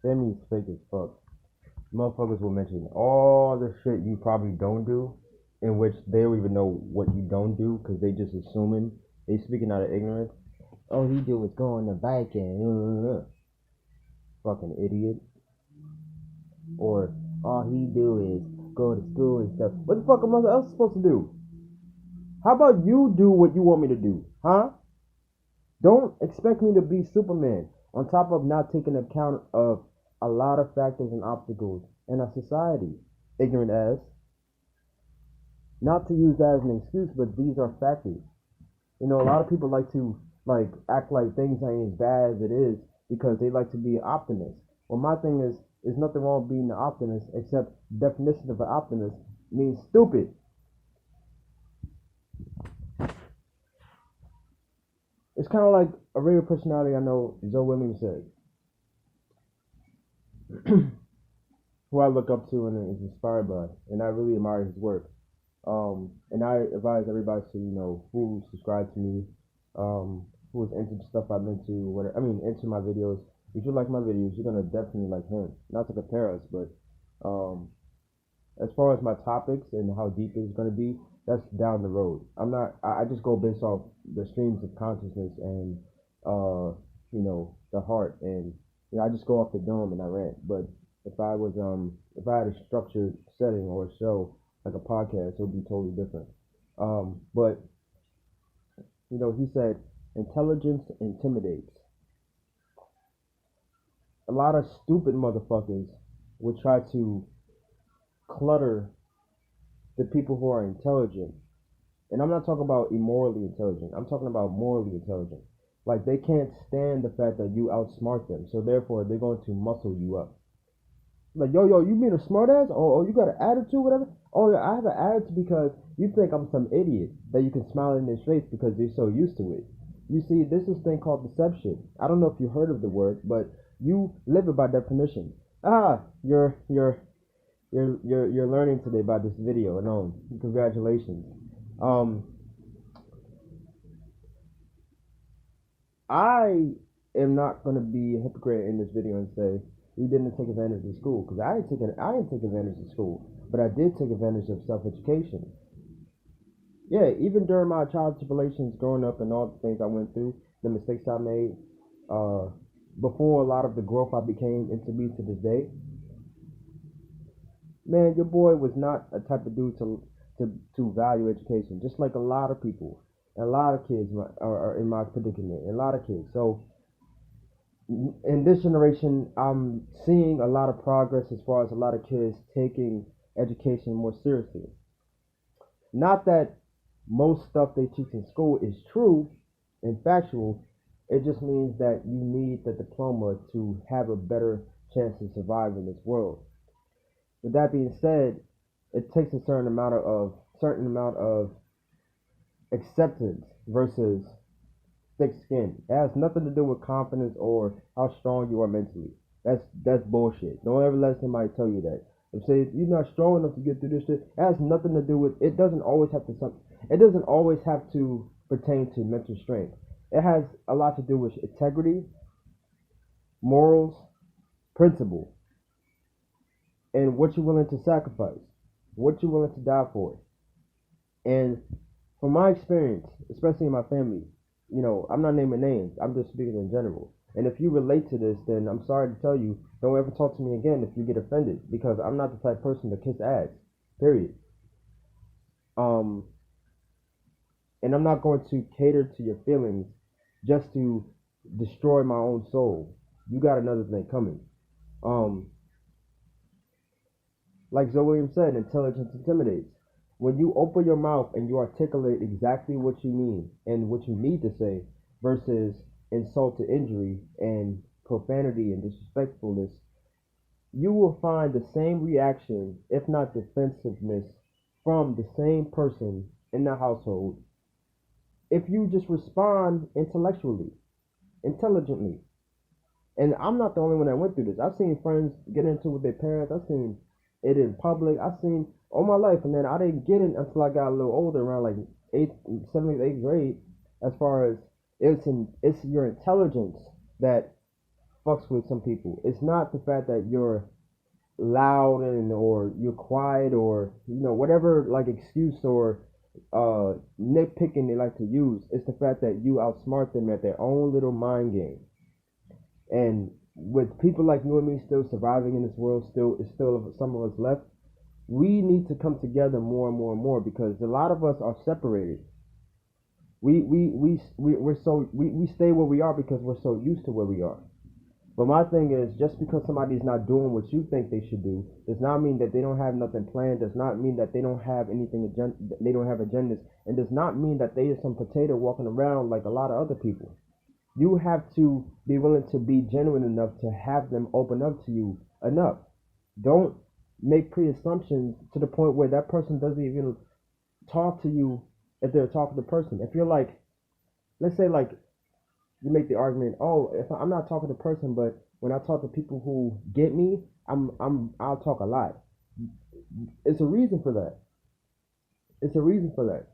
Family is fake as fuck. Motherfuckers will mention all the shit you probably don't do, in which they don't even know what you don't do, because they just assuming, they speaking out of ignorance. All he do is go on the bike and fucking idiot. Or all he do is go to school and stuff. What the fuck am I else supposed to do? How about you do what you want me to do? Huh? Don't expect me to be Superman on top of not taking account of a lot of factors and obstacles in our society. Ignorant as. Not to use that as an excuse, but these are factors. You know, a lot of people like to act like things ain't as bad as it is because they like to be an optimist. Well, my thing is, there's nothing wrong with being an optimist, except the definition of an optimist means stupid. It's kind of like a radio personality I know, Joe Williams said, who I look up to and is inspired by, and I really admire his work. And I advise everybody to, who subscribe to me, who is into the stuff I'm into, whatever. I mean, into my videos. If you like my videos, you're gonna definitely like him. Not to compare us, but as far as my topics and how deep it's gonna be, that's down the road. I'm not. I just go based off the streams of consciousness and the heart, and I just go off the dome and I rant. But if I was if I had a structured setting or a show like a podcast, it would be totally different. But he said intelligence intimidates. A lot of stupid motherfuckers would try to clutter the people who are intelligent. And I'm not talking about immorally intelligent. I'm talking about morally intelligent. Like, they can't stand the fact that you outsmart them. So therefore, they're going to muscle you up. Like, yo, you mean a smart ass? Oh, you got an attitude, whatever? Oh, yeah, I have an attitude because you think I'm some idiot that you can smile in their face because you're so used to it. You see, this is a thing called deception. I don't know if you heard of the word, but you live it by definition. You're learning today by this video alone. Congratulations. I am not going to be a hypocrite in this video and say we didn't take advantage of school, because I didn't take advantage of school, but I did take advantage of self-education. Yeah, even during my child tribulations growing up and all the things I went through, the mistakes I made, before a lot of the growth I became into me to this day, man, your boy was not a type of dude to value education, just like a lot of people. A lot of kids are in my predicament. A lot of kids. So in this generation, I'm seeing a lot of progress as far as a lot of kids taking education more seriously. Not that most stuff they teach in school is true and factual. It just means that you need the diploma to have a better chance to survive in this world. With that being said, it takes a certain amount of acceptance versus thick skin. It has nothing to do with confidence or how strong you are mentally. That's bullshit. Don't ever let somebody tell you that. If say you're not strong enough to get through this shit, it has nothing to do with. It doesn't always have to pertain to mental strength. It has a lot to do with integrity, morals, principle, and what you're willing to sacrifice, what you're willing to die for. And from my experience, especially in my family, I'm not naming names, I'm just speaking in general. And if you relate to this, then I'm sorry to tell you, don't ever talk to me again if you get offended, because I'm not the type of person to kiss ass, period. And I'm not going to cater to your feelings just to destroy my own soul. You got another thing coming. Like Zoe Williams said, intelligence intimidates. When you open your mouth and you articulate exactly what you mean and what you need to say versus insult to injury and profanity and disrespectfulness, you will find the same reaction, if not defensiveness, from the same person in the household if you just respond intelligently. And I'm not the only one that went through this. I've seen friends get into it with their parents. I've seen it in public. I've seen all my life, and then I didn't get it until I got a little older, around like seventh, eighth grade. As far as it's your intelligence that fucks with some people. It's not the fact that you're loud and or you're quiet or whatever like excuse or nitpicking they like to use. It's the fact that you outsmart them at their own little mind game. And with people like you and me still surviving in this world, still some of us left. We need to come together more and more and more because a lot of us are separated. We stay where we are because we're so used to where we are. But my thing is, just because somebody's not doing what you think they should do, does not mean that they don't have nothing planned. Does not mean that they don't have anything. They don't have agendas, and does not mean that they are some potato walking around like a lot of other people. You have to be willing to be genuine enough to have them open up to you enough. Don't make pre-assumptions to the point where that person doesn't even talk to you if they're talking to the person. If you're like, let's say like you make the argument, oh, if I'm not talking to the person, but when I talk to people who get me, I'll talk a lot. It's a reason for that. It's a reason for that.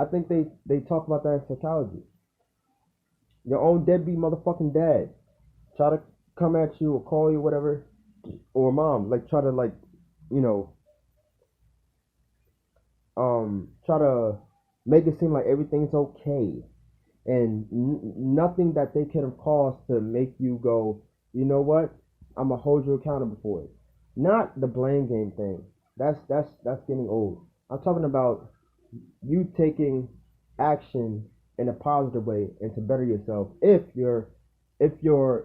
I think they talk about that in psychology. Your own deadbeat motherfucking dad try to come at you or call you whatever, or mom like try to like, you know, try to make it seem like everything's okay, and nothing that they could have caused to make you go, you know what, I'm gonna hold you accountable for it. Not the blame game thing. That's getting old. I'm talking about you taking action in a positive way and to better yourself if you're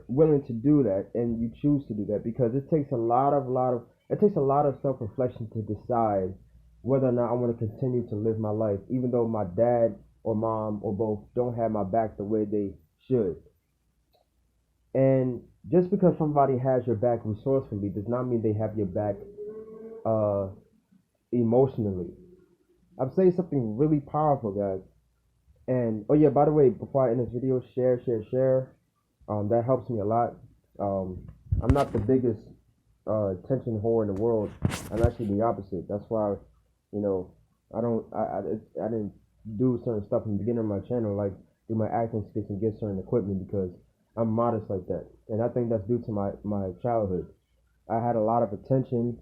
willing to do that and you choose to do that, because it takes a lot of self-reflection to decide whether or not I want to continue to live my life even though my dad or mom or both don't have my back the way they should. And just because somebody has your back resourcefully does not mean they have your back uh emotionally. I'm saying something really powerful, guys. And oh yeah, by the way, before I end this video, share. That helps me a lot. Um, I'm not the biggest attention whore in the world. I'm actually the opposite. That's why, you know, I didn't do certain stuff in the beginning of my channel, like do my acting skits and get certain equipment because I'm modest like that. And I think that's due to my childhood. I had a lot of attention,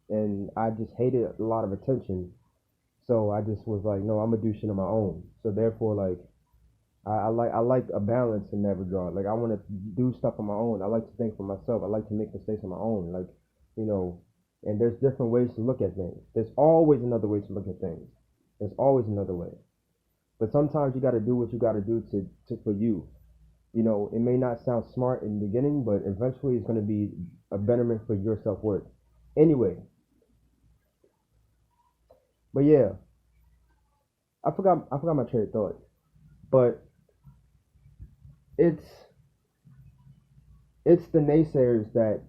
and I just hated a lot of attention. So I just was like, no, I'm gonna do shit on my own. So therefore, like, I like a balance in that regard. Like I want to do stuff on my own. I like to think for myself. I like to make mistakes on my own. Like, you know, and there's different ways to look at things. There's always another way to look at things. There's always another way. But sometimes you got to do what you got to do to for you. You know, it may not sound smart in the beginning, but eventually it's going to be a betterment for your self worth. Anyway, but yeah, I forgot my train of thought. But it's it's the naysayers that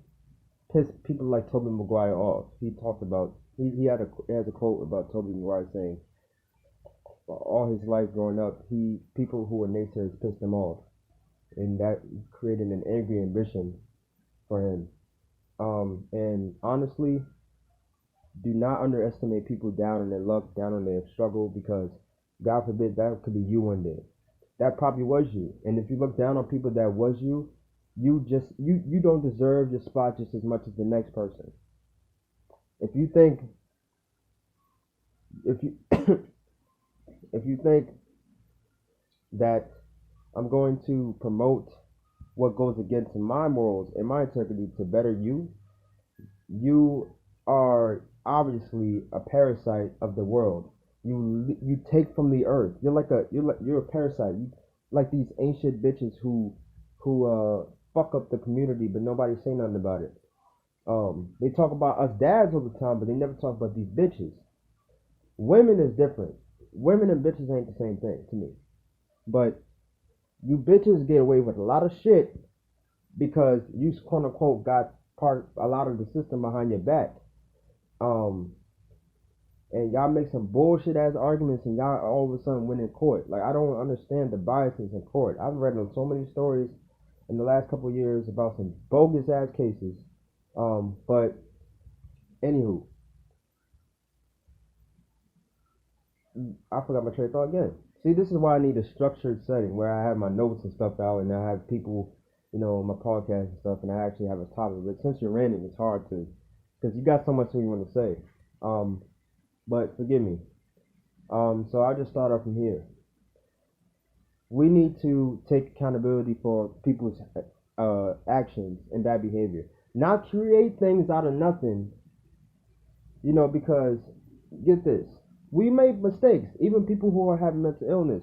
piss people like Tobey Maguire off. He talked about he has a quote about Tobey Maguire saying all his life growing up, people who were naysayers pissed him off, and that created an angry ambition for him. And honestly, do not underestimate people down on their luck, down on their struggle, because God forbid that could be you one day. That probably was you. And if you look down on people that was you, you don't deserve your spot just as much as the next person. If you think if you if you think that I'm going to promote what goes against my morals and my integrity to better you, you are obviously a parasite of the world. You take from the earth. You're a parasite. You, like these ancient bitches who fuck up the community, but nobody say nothing about it. They talk about us dads all the time, but they never talk about these bitches. Women is different. Women and bitches ain't the same thing to me. But you bitches get away with a lot of shit because you quote unquote got a lot of the system behind your back. and y'all make some bullshit ass arguments, and y'all all of a sudden win in court. Like, I don't understand the biases in court. I've read so many stories in the last couple of years about some bogus ass cases. But anywho, I forgot my train of thought again. See, this is why I need a structured setting where I have my notes and stuff out, and I have people, on my podcast and stuff, and I actually have a topic. But since you're ranting, it's hard to, because you got so much you want to say. But forgive me. So I'll just start off from here. We need to take accountability for people's actions and bad behavior. Not create things out of nothing, because get this, we make mistakes. Even people who are having mental illness,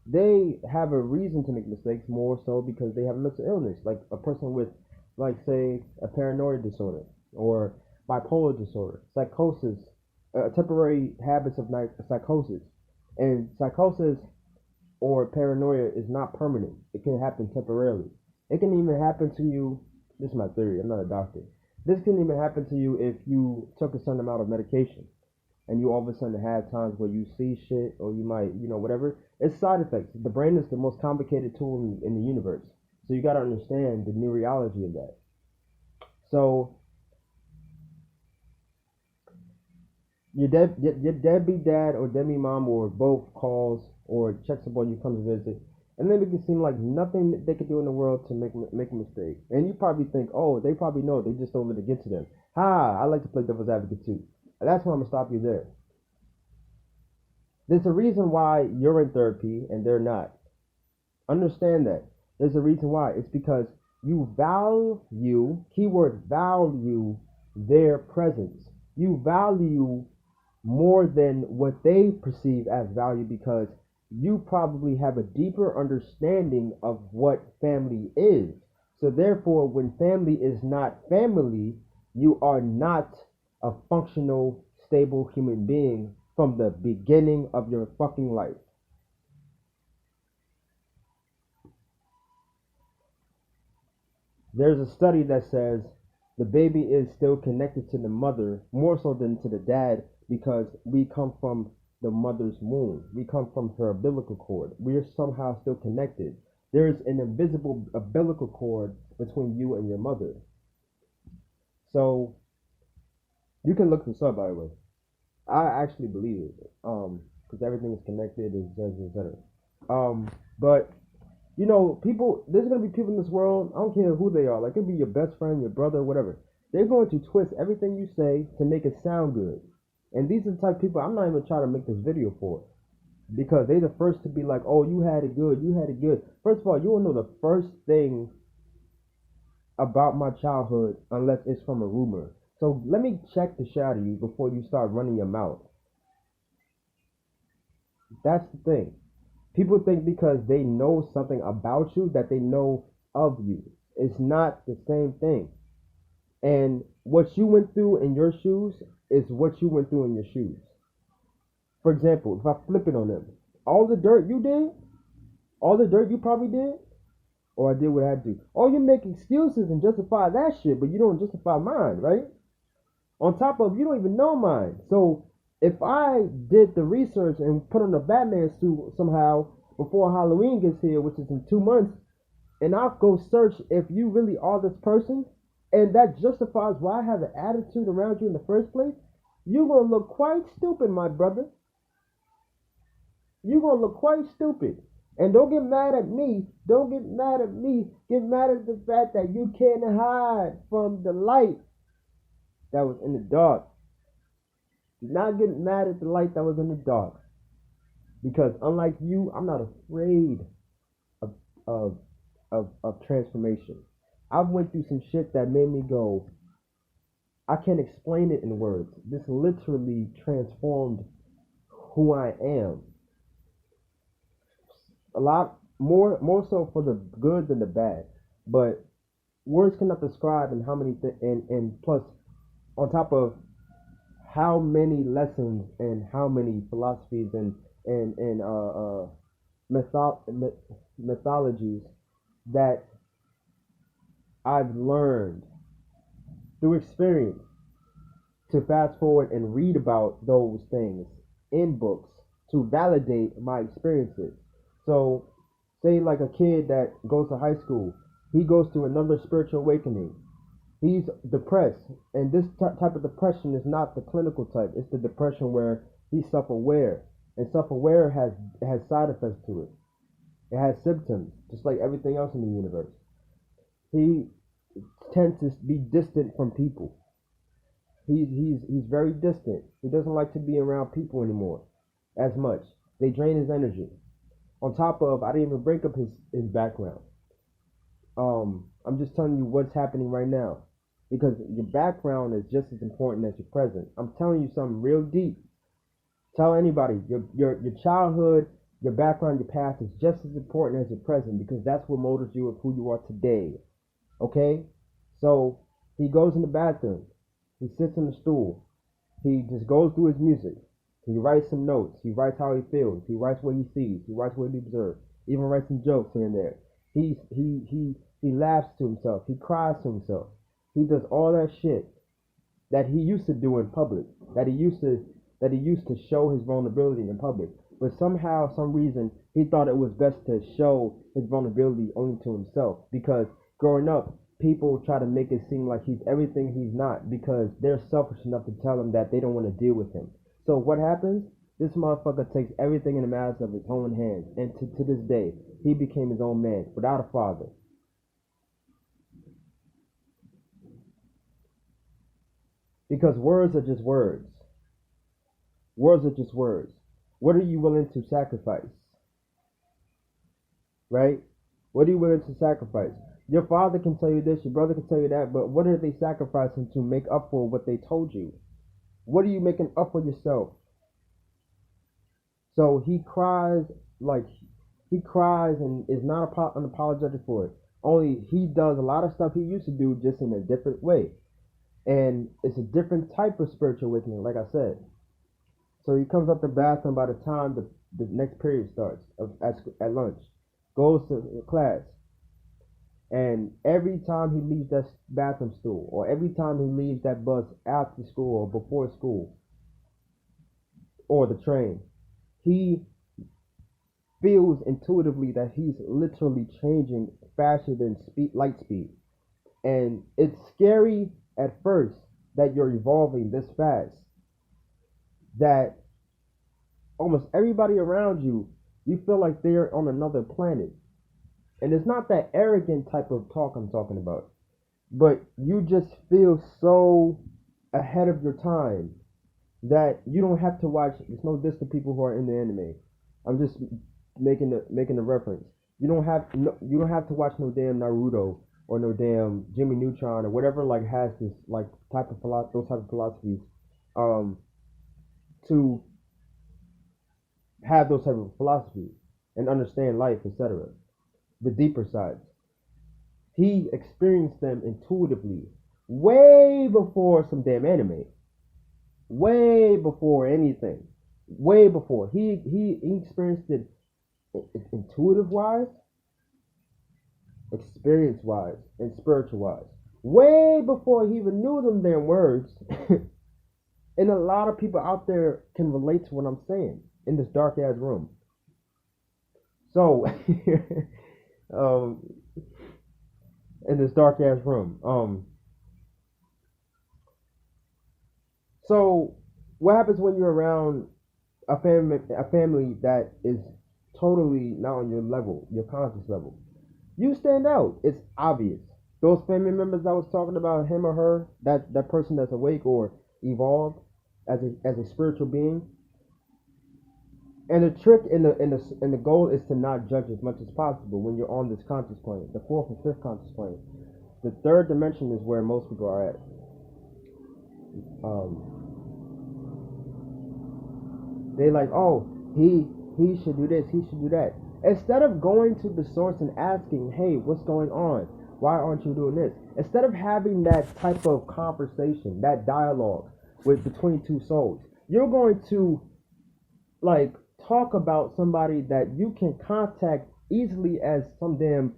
they have a reason to make mistakes more so because they have mental illness. Like a person with, like, say, a paranoid disorder or bipolar disorder, psychosis, temporary habits of psychosis. And psychosis or paranoia is not permanent. It can happen temporarily. It can even happen to you. This is my theory. I'm not a doctor. This can even happen to you if you took a certain amount of medication and you all of a sudden have times where you see shit or you might, whatever. It's side effects. The brain is the most complicated tool in the universe. So you got to understand the neurology of that. So your deadbeat dad or deadbeat mom or both calls or checks up on you, comes to visit, and then it can seem like nothing they could do in the world to make a mistake. And you probably think, oh, they probably know, they just don't let it get to them. I like to play devil's advocate too. That's why I'm gonna stop you there. There's a reason why you're in therapy and they're not. Understand that. There's a reason why. It's because you value, keyword value, their presence. You value more than what they perceive as value because you probably have a deeper understanding of what family is. So therefore, when family is not family, you are not a functional, stable human being from the beginning of your fucking life. There's a study that says the baby is still connected to the mother more so than to the dad because we come from the mother's womb. We come from her umbilical cord. We are somehow still connected. There is an invisible umbilical cord between you and your mother. So you can look this up, by the way. I actually believe it, because everything is connected, etc. But people. There's gonna be people in this world. I don't care who they are. Like, it could be your best friend, your brother, whatever. They're going to twist everything you say to make it sound good. And these are the type of people I'm not even trying to make this video for, because they're the first to be like, "Oh, you had it good. You had it good." First of all, you won't know the first thing about my childhood unless it's from a rumor. So let me check the shit out of you before you start running your mouth. That's the thing. People think because they know something about you that they know of you. It's not the same thing. And what you went through in your shoes is what you went through in your shoes. For example, if I flip it on them, all the dirt you did, all the dirt you probably did, or I did what I had to do. Oh, you make excuses and justify that shit, but you don't justify mine, right? On top of, you don't even know mine. So if I did the research and put on a Batman suit somehow before Halloween gets here, which is in 2 months, and I'll go search if you really are this person, and that justifies why I have an attitude around you in the first place, you're going to look quite stupid, my brother. You're going to look quite stupid. And don't get mad at me. Don't get mad at me. Get mad at the fact that you can't hide from the light that was in the dark. Do not get mad at the light that was in the dark. Because unlike you, I'm not afraid of transformation. I've went through some shit that made me go, I can't explain it in words. This literally transformed who I am. A lot more so for the good than the bad. But words cannot describe and how many and plus on top of how many lessons and how many philosophies and mythologies that I've learned through experience to fast forward and read about those things in books to validate my experiences. So, say like a kid that goes to high school, he goes through another spiritual awakening. He's depressed, and this type of depression is not the clinical type. It's the depression where he's self-aware, and self-aware has side effects to it. It has symptoms, just like everything else in the universe. He tends to be distant from people. He's very distant. He doesn't like to be around people anymore as much. They drain his energy. On top of, I didn't even break up his background. I'm just telling you what's happening right now, because your background is just as important as your present. I'm telling you something real deep. Tell anybody your childhood, your background, your past is just as important as your present, because that's what molds you of who you are today. Okay? So he goes in the bathroom. He sits on the stool. He just goes through his music. He writes some notes. He writes how he feels. He writes what he sees. He writes what he observes. Even writes some jokes here and there. He laughs to himself. He cries to himself. He does all that shit that he used to do in public. That he used to show his vulnerability in public. But somehow, some reason, he thought it was best to show his vulnerability only to himself. Because growing up, people try to make it seem like he's everything he's not, because they're selfish enough to tell him that they don't want to deal with him. So what happens? This motherfucker takes everything in the matters of his own hands. And to this day, he became his own man without a father. Because words are just words. Words are just words. What are you willing to sacrifice? Right? What are you willing to sacrifice? Your father can tell you this, your brother can tell you that, but what are they sacrificing to make up for what they told you? What are you making up for yourself? So he cries and is not unapologetic for it. Only he does a lot of stuff he used to do, just in a different way. And it's a different type of spiritual awakening, like I said. So he comes up the bathroom by the time the next period starts at lunch, goes to class, and every time he leaves that bathroom stool, or every time he leaves that bus after school or before school, or the train, he feels intuitively that he's literally changing faster than light speed. And it's scary at first that you're evolving this fast, that almost everybody around you, you feel like they're on another planet. And it's not that arrogant type of talk I'm talking about, but you just feel so ahead of your time that you don't have to watch. There's no diss to people who are in the anime. I'm just making a reference. You don't have to watch no damn Naruto or no damn Jimmy Neutron or whatever like has this like type of those type of philosophies to have those type of philosophies and understand life, etc. The deeper sides. He experienced them intuitively way before some damn anime. Way before anything. Way before. He experienced it intuitive wise, experience wise, and spiritual wise. Way before he even knew them damn words. And a lot of people out there can relate to what I'm saying in this dark ass room. So in this dark ass room. So what happens when you're around a family that is totally not on your level, your conscious level? You stand out. It's obvious. Those family members I was talking about, him or her, that person that's awake or evolved as a spiritual being. And the trick and the goal is to not judge as much as possible when you're on this conscious plane, the fourth and fifth conscious plane. The third dimension is where most people are at. They like, oh, he should do this, he should do that. Instead of going to the source and asking, hey, what's going on? Why aren't you doing this? Instead of having that type of conversation, that dialogue between two souls, you're going to like talk about somebody that you can contact easily as some damn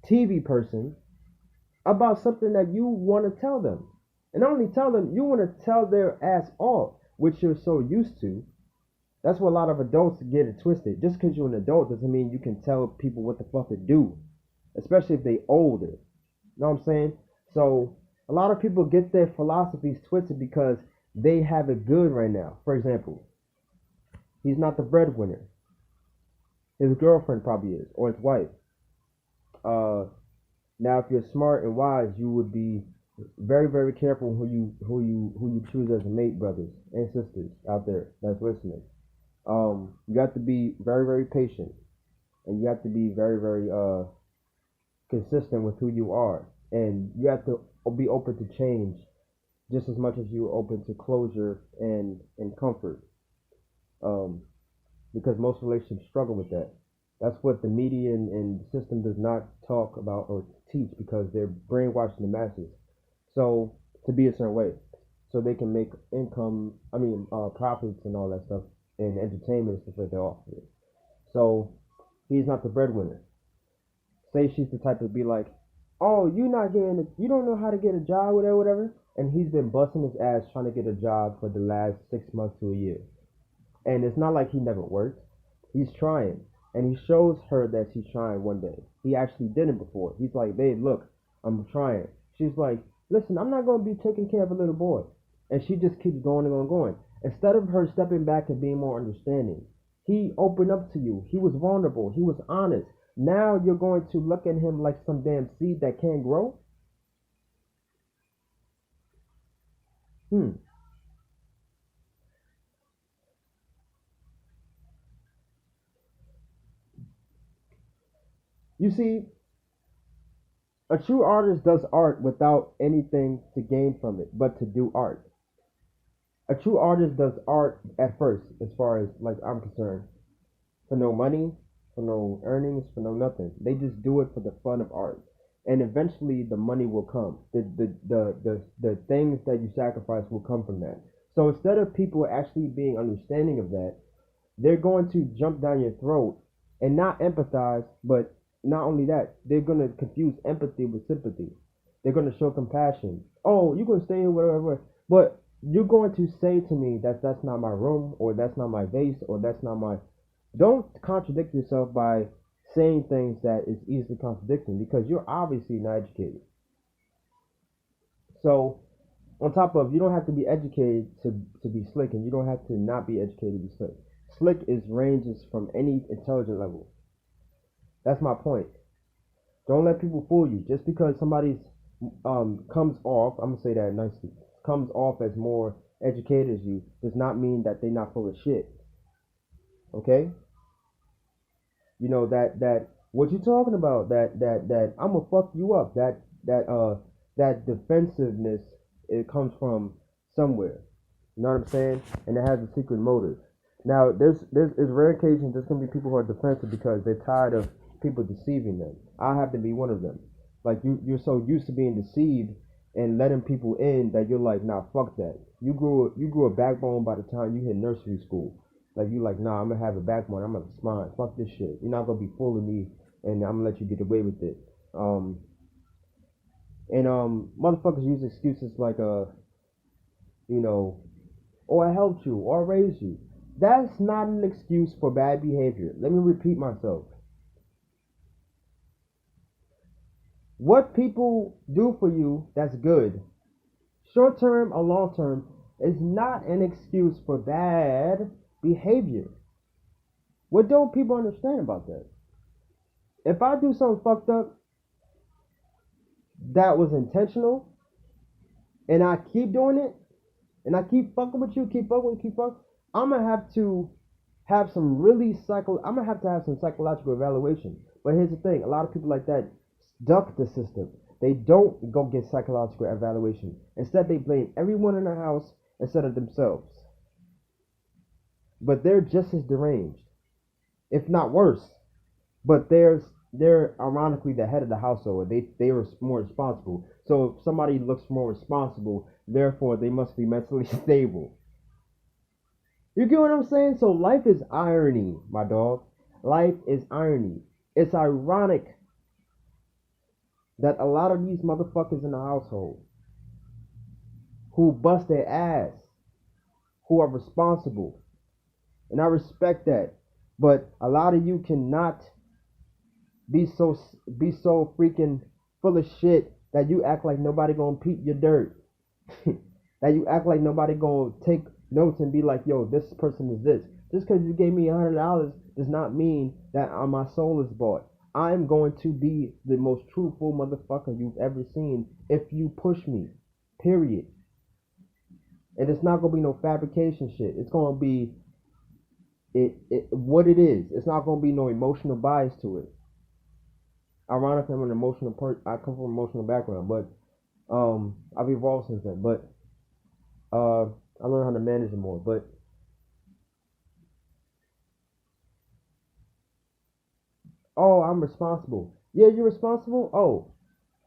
TV person about something that you want to tell them. And not only tell them, you want to tell their ass off, which you're so used to. That's what a lot of adults get it twisted. Just because you're an adult doesn't mean you can tell people what the fuck to do, especially if they older. You know what I'm saying? So a lot of people get their philosophies twisted because they have it good right now. For example, he's not the breadwinner. His girlfriend probably is, or his wife. Uh, Now, if you're smart and wise, you would be very, very careful who you choose as a mate, brothers and sisters out there that's listening. You have to be very, very patient, and you have to be very, very consistent with who you are, and you have to be open to change just as much as you're open to closure and comfort. Um, because most relationships struggle with that. That's what the media and the system does not talk about or teach because they're brainwashing the masses. So to be a certain way, so they can make income. I mean, profits and all that stuff, and entertainment and stuff like that off of it. So he's not the breadwinner. Say she's the type to be like, "Oh, you don't know how to get a job, whatever, whatever," and he's been busting his ass trying to get a job for the last 6 months to a year. And it's not like he never worked. He's trying. And he shows her that he's trying one day. He actually did it before. He's like, babe, look, I'm trying. She's like, listen, I'm not going to be taking care of a little boy. And she just keeps going and going and going. Instead of her stepping back and being more understanding, he opened up to you. He was vulnerable. He was honest. Now you're going to look at him like some damn seed that can't grow? Hmm. You see, a true artist does art without anything to gain from it, but to do art. A true artist does art at first, as far as like I'm concerned, for no money, for no earnings, for no nothing. They just do it for the fun of art, and eventually the money will come. The things that you sacrifice will come from that. So instead of people actually being understanding of that, they're going to jump down your throat and not empathize, but not only that, they're going to confuse empathy with sympathy. They're going to show compassion. Oh, you're going to stay here, whatever. But you're going to say to me that that's not my room, or that's not my vase, or that's not my. Don't contradict yourself by saying things that is easily contradicting because you're obviously not educated. So, on top of, you don't have to be educated to be slick, and you don't have to not be educated to be slick. Slick is ranges from any intelligent level. That's my point. Don't let people fool you. Just because somebody's comes off, I'm gonna say that nicely, comes off as more educated as you, does not mean that they're not full of shit. Okay? You know that what you talking about? That I'm gonna fuck you up. That defensiveness, it comes from somewhere. You know what I'm saying? And it has a secret motive. Now, there's rare occasions there's gonna be people who are defensive because they're tired of people deceiving them. I have to be one of them. Like you're so used to being deceived and letting people in that you're like, nah, fuck that. You grew a backbone by the time you hit nursery school. Like you like, nah, I'm gonna have a backbone. I'm gonna spine. Fuck this shit. You're not gonna be fooling me, and I'm gonna let you get away with it. Um, and motherfuckers use excuses like you know, or I helped you, or I raised you. That's not an excuse for bad behavior. Let me repeat myself. What people do for you that's good, short term or long term, is not an excuse for bad behavior. What don't people understand about that? If I do something fucked up that was intentional and I keep doing it and I keep fucking with you, keep fucking with you, keep fucking, I'm gonna have to have some really I'm gonna have to have some psychological evaluation. But here's the thing, a lot of people like that duck the system. They don't go get psychological evaluation. Instead they blame everyone in the house instead of themselves. But they're just as deranged, if not worse. But they're ironically the head of the household. They are more responsible. So if somebody looks more responsible, therefore they must be mentally stable. You get what I'm saying? So life is irony, my dog. Life is irony. It's ironic that a lot of these motherfuckers in the household who bust their ass, who are responsible. And I respect that. But a lot of you cannot be so freaking full of shit that you act like nobody gonna peep your dirt. That you act like nobody gonna take notes and be like, yo, this person is this. Just because you gave me $100 does not mean that my soul is bought. I'm going to be the most truthful motherfucker you've ever seen if you push me. Period. And it's not gonna be no fabrication shit. It's gonna be what it is. It's not gonna be no emotional bias to it. Ironically, I'm an emotional I come from an emotional background, but I've evolved since then. But I learned how to manage it more. But oh, I'm responsible. Yeah, you're responsible. Oh,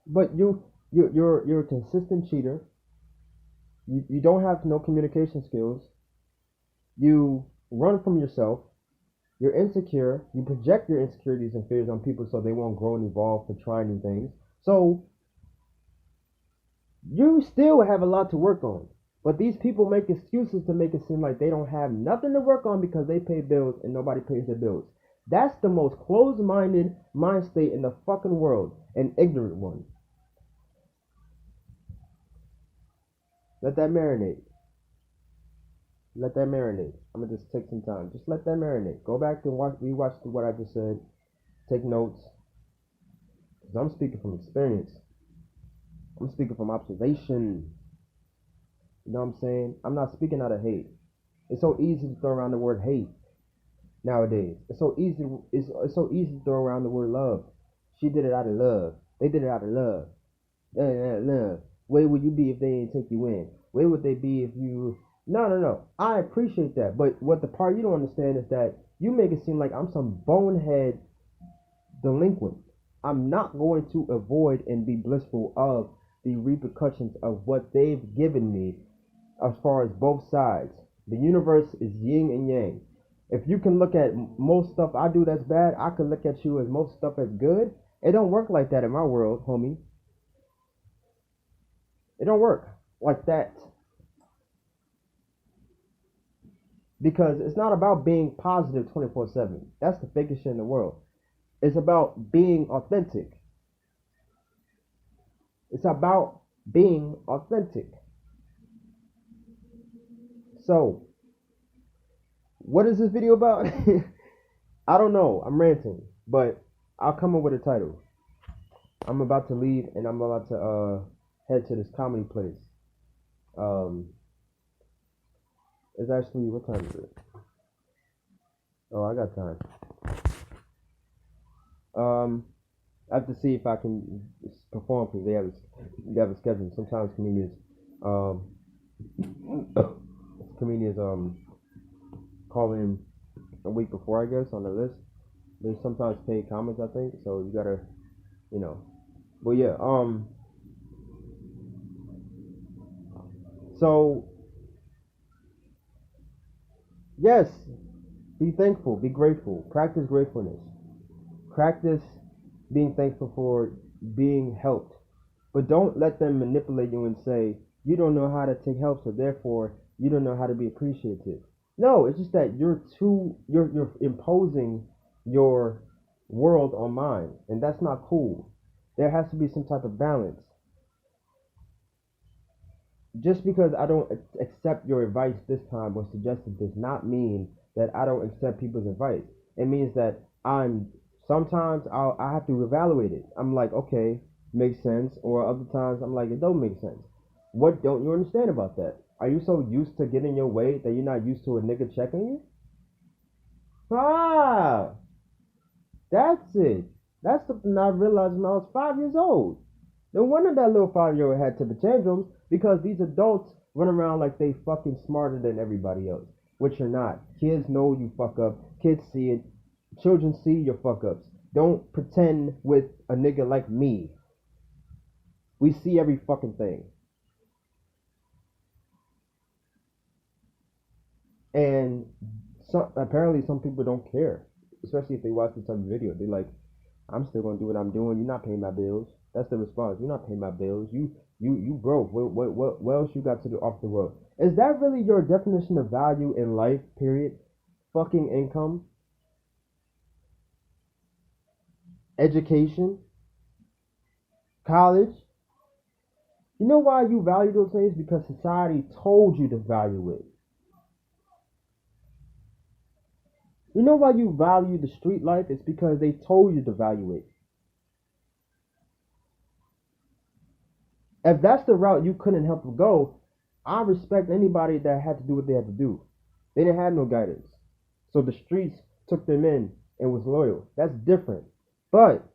but you're a consistent cheater. You don't have no communication skills. You run from yourself. You're insecure. You project your insecurities and fears on people so they won't grow and evolve to try new things. So you still have a lot to work on. But these people make excuses to make it seem like they don't have nothing to work on because they pay bills and nobody pays their bills. That's the most closed-minded mind state in the fucking world. An ignorant one. Let that marinate. Let that marinate. I'm gonna just take some time. Just let that marinate. Go back and rewatch what I just said. Take notes. Because I'm speaking from experience. I'm speaking from observation. You know what I'm saying? I'm not speaking out of hate. It's so easy to throw around the word hate nowadays. It's so easy to throw around the word love. She did it out of love. They did it out of love. Love. Where would you be if they didn't take you in? Where would they be if you... No. I appreciate that. But what the part you don't understand is that you make it seem like I'm some bonehead delinquent. I'm not going to avoid and be blissful of the repercussions of what they've given me as far as both sides. The universe is yin and yang. If you can look at most stuff I do that's bad, I can look at you as most stuff that's good. It don't work like that in my world, homie. It don't work like that. Because it's not about being positive 24/7. That's the fakest shit in the world. It's about being authentic. It's about being authentic. So, what is this video about? I don't know. I'm ranting. But I'll come up with a title. I'm about to leave and I'm about to head to this comedy place. It's actually, what time is it? Oh, I got time. I have to see if I can perform because they have a schedule. Sometimes comedians call in a week before, I guess, on the list. They sometimes pay comments, I think, so you gotta, you know. But yeah, so yes, be thankful, be grateful, practice gratefulness, practice being thankful for being helped, but don't let them manipulate you and say you don't know how to take help, so therefore you don't know how to be appreciative. No, it's just that you're imposing your world on mine, and that's not cool. There has to be some type of balance. Just because I don't accept your advice this time or suggestion does not mean that I don't accept people's advice. It means that sometimes I have to evaluate it. I'm like, okay, makes sense, or other times I'm like, it don't make sense. What don't you understand about that? Are you so used to getting your way that you're not used to a nigga checking you? Ah, that's it. That's something I realized when I was 5 years old. No wonder that little 5-year-old had temper tantrums because these adults run around like they fucking smarter than everybody else, which you're not. Kids know you fuck up. Kids see it. Children see your fuck ups. Don't pretend with a nigga like me. We see every fucking thing. And apparently some people don't care, especially if they watch this type of video. They're like, I'm still gonna do what I'm doing. You're not paying my bills. That's the response. You're not paying my bills. You broke. What else you got to do off the world? Is that really your definition of value in life? Period. Fucking income, education, college. You know why you value those things? Because society told you to value it. You know why you value the street life? It's because they told you to value it. If that's the route you couldn't help but go, I respect anybody that had to do what they had to do. They didn't have no guidance. So the streets took them in and was loyal. That's different. But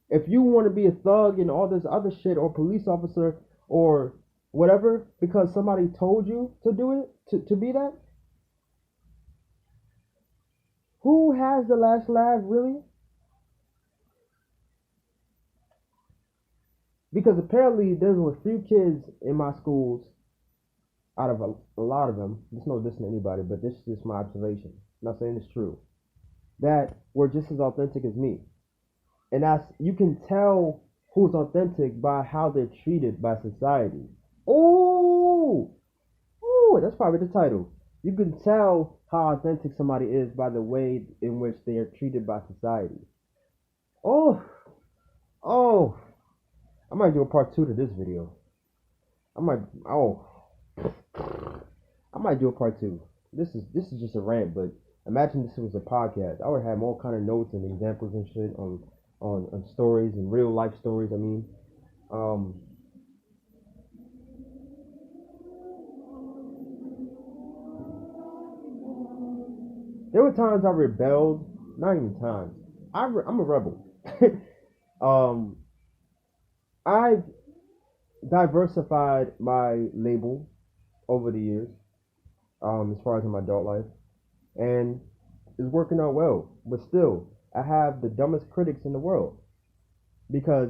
if you want to be a thug and all this other shit or police officer or whatever because somebody told you to do it, to be that, who has the last laugh really? Because apparently there were a few kids in my schools out of a lot of them, there's no dissing anybody, but this is just my observation. I'm not saying it's true. That were just as authentic as me. And that's you can tell who's authentic by how they're treated by society. Oh, oh, that's probably the title. You can tell how authentic somebody is by the way in which they are treated by society. Oh, oh, I might do a part two to this video. I might, oh, I might do a part two. This is just a rant, but imagine this was a podcast. I would have all kind of notes and examples and shit on stories and real life stories. I mean, um, there were times I rebelled. Not even times. I'm a rebel. um, I've diversified my label over the years. As far as in my adult life, and it's working out well. But still, I have the dumbest critics in the world because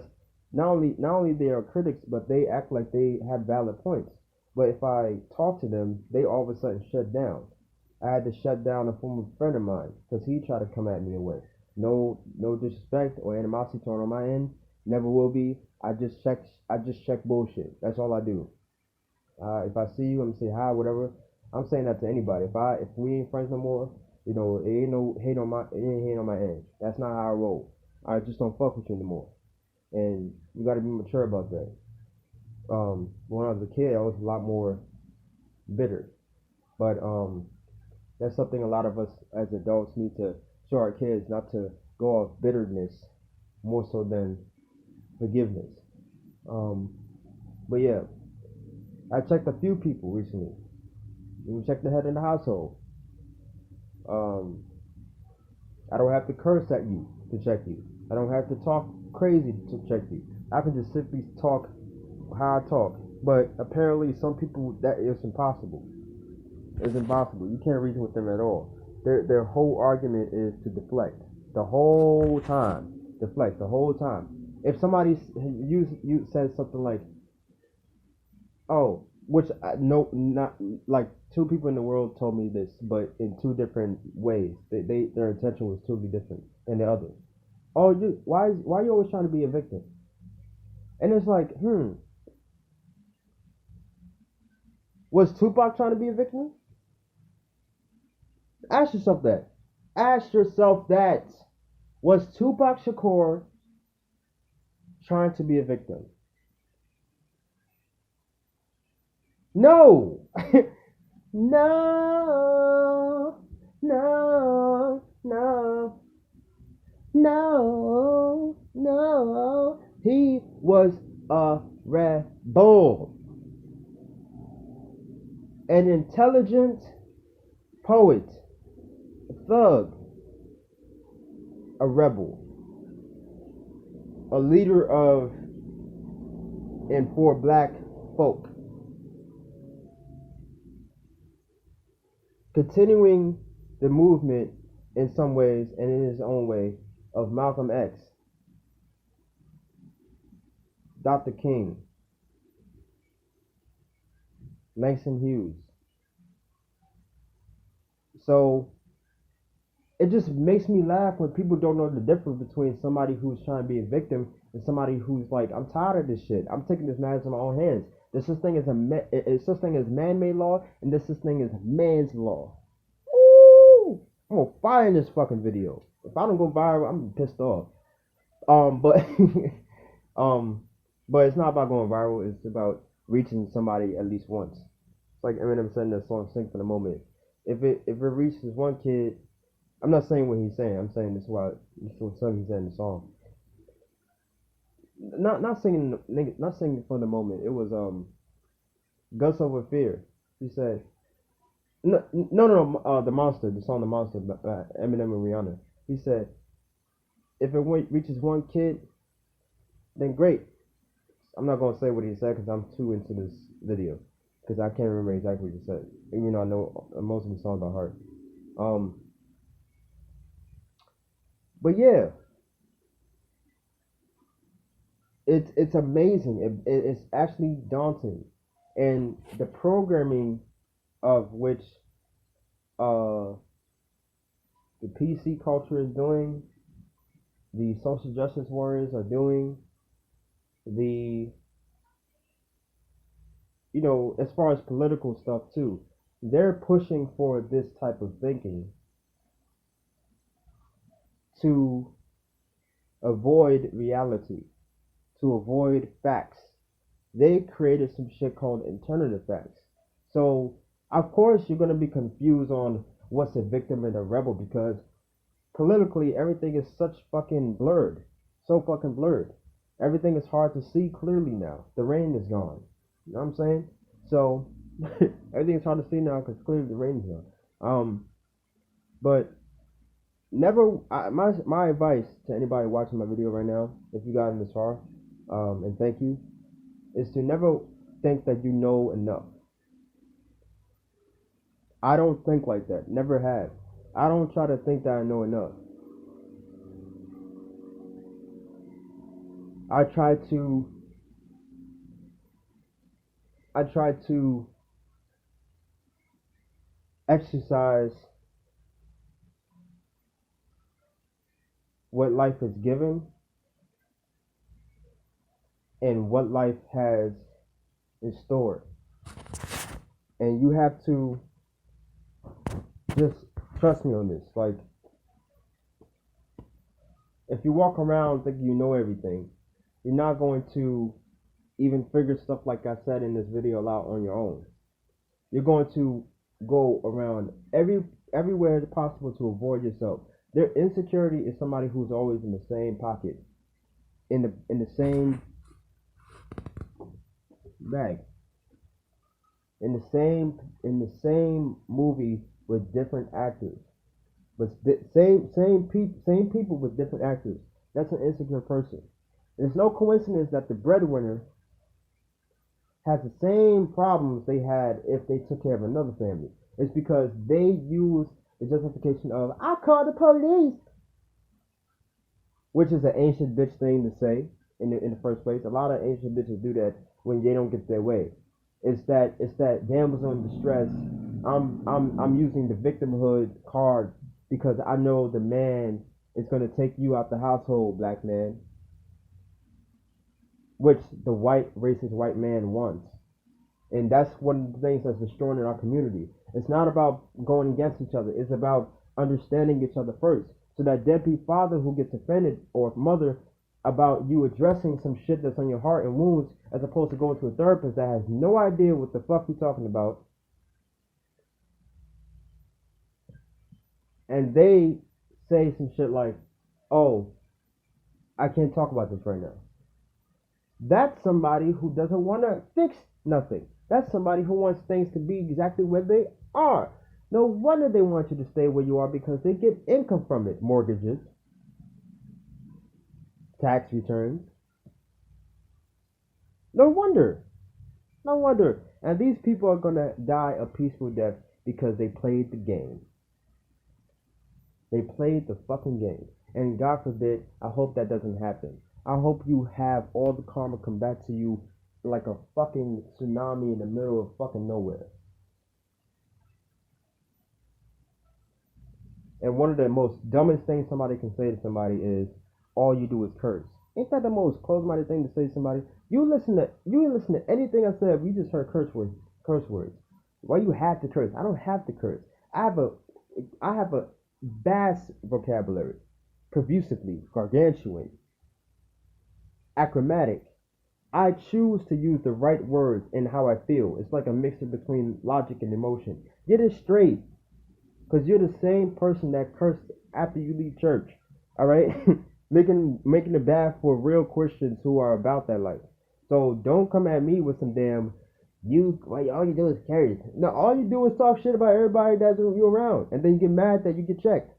not only they are critics, but they act like they have valid points. But if I talk to them, they all of a sudden shut down. I had to shut down a former friend of mine because he tried to come at me away. No disrespect or animosity toward on my end. Never will be. I just check bullshit. That's all I do. If I see you, I'm gonna say hi, whatever. I'm saying that to anybody. If we ain't friends no more, it ain't no hate on my it ain't hate on my end. That's not how I roll. I just don't fuck with you anymore. And you gotta be mature about that. When I was a kid I was a lot more bitter. But that's something a lot of us as adults need to show our kids not to go off bitterness more so than forgiveness. Um but yeah, I checked a few people recently. We checked the head in the household. Um, I don't have to curse at you to check you. I don't have to talk crazy to check you. I can just simply talk how I talk. But apparently, some people that is impossible. It's impossible. You can't reason with them at all. Their whole argument is to deflect the whole time. Deflect the whole time. If somebody you says something like, "Oh," which no, not like two people in the world told me this, but in two different ways. Their intention was totally different than the other. Oh, why are you always trying to be a victim? And it's like, was Tupac trying to be a victim? Ask yourself that. Ask yourself that. Was Tupac Shakur trying to be a victim? No. No. No. No. No. No. He was a rebel. An intelligent poet, a thug, a rebel, a leader of and for black folk, continuing the movement in some ways and in his own way of Malcolm X, Dr. King, Langston Hughes. So it just makes me laugh when people don't know the difference between somebody who's trying to be a victim and somebody who's like, I'm tired of this shit. I'm taking this matters in my own hands. There's such thing as it's such thing as man-made law, and there's such thing as man's law. Woo! I'm gonna fire in this fucking video. If I don't go viral, I'm pissed off. But um, but it's not about going viral. It's about reaching somebody at least once. It's like Eminem said in that song "Sing for the Moment." If it reaches one kid, I'm not saying what he's saying. I'm saying this is what he said in the song. Not singing for the moment. It was Guts Over Fear. He said no, the monster, the song "The Monster" by Eminem and Rihanna. He said if it reaches one kid, then great. I'm not gonna say what he said because I'm too into this video because I can't remember exactly what he said. Even though I know most of the songs by heart. But yeah, it's amazing. It's actually daunting, and the programming of which the PC culture is doing, the social justice warriors are doing, the as far as political stuff too, they're pushing for this type of thinking to avoid reality, to avoid facts. They created some shit called alternative facts. So, of course, you're going to be confused on what's a victim and a rebel because politically everything is such fucking blurred. So fucking blurred. Everything is hard to see clearly now. The rain is gone. You know what I'm saying? So, everything is hard to see now because clearly the rain is gone. But never, my advice to anybody watching my video right now, if you got in this far, and thank you, is to never think that you know enough. I don't think like that. Never have. I don't try to think that I know enough. I try to exercise what life has given and what life has in store. And you have to just trust me on this. Like, if you walk around thinking you know everything, you're not going to even figure stuff like I said in this video out on your own. You're going to go around everywhere it's possible to avoid yourself. Their insecurity is somebody who's always in the same pocket, in the same bag, in the same movie with different actors, but same people with different actors. That's an insecure person. It's no coincidence that the breadwinner has the same problems they had if they took care of another family. It's because they use the justification of "I called the police," which is an ancient bitch thing to say in the first place. A lot of ancient bitches do that when they don't get their way. It's that damsel in distress. I'm using the victimhood card because I know the man is gonna take you out the household, black man, which the racist white man wants. And that's one of the things that's destroying in our community. It's not about going against each other. It's about understanding each other first. So that deadbeat father who gets offended, or mother, about you addressing some shit that's on your heart and wounds, as opposed to going to a therapist that has no idea what the fuck you're talking about, and they say some shit like, "Oh, I can't talk about this right now." That's somebody who doesn't want to fix nothing. That's somebody who wants things to be exactly where they are. No wonder they want you to stay where you are, because they get income from it. Mortgages, tax returns. No wonder. No wonder. And these people are going to die a peaceful death because they played the game. They played the fucking game. And God forbid, I hope that doesn't happen. I hope you have all the karma come back to you like a fucking tsunami in the middle of fucking nowhere. And one of the most dumbest things somebody can say to somebody is, "All you do is curse." Ain't that the most closed-minded thing to say to somebody? You listen to anything I said. You just heard curse words. Curse words. Why you have to curse? I don't have to curse. I have a I have a vast vocabulary, profusively, gargantuan, achromatic. I choose to use the right words in how I feel. It's like a mixture between logic and emotion. Get it straight, because you're the same person that cursed after you leave church. All right, making it bad for real Christians who are about that life. So don't come at me with some damn you. Why all you do is curse? No, all you do is talk shit about everybody that's you around, and then you get mad that you get checked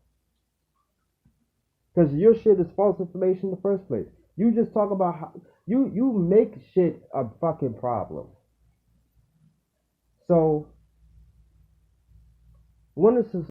because your shit is false information in the first place. You just talk about how you make shit a fucking problem. So when is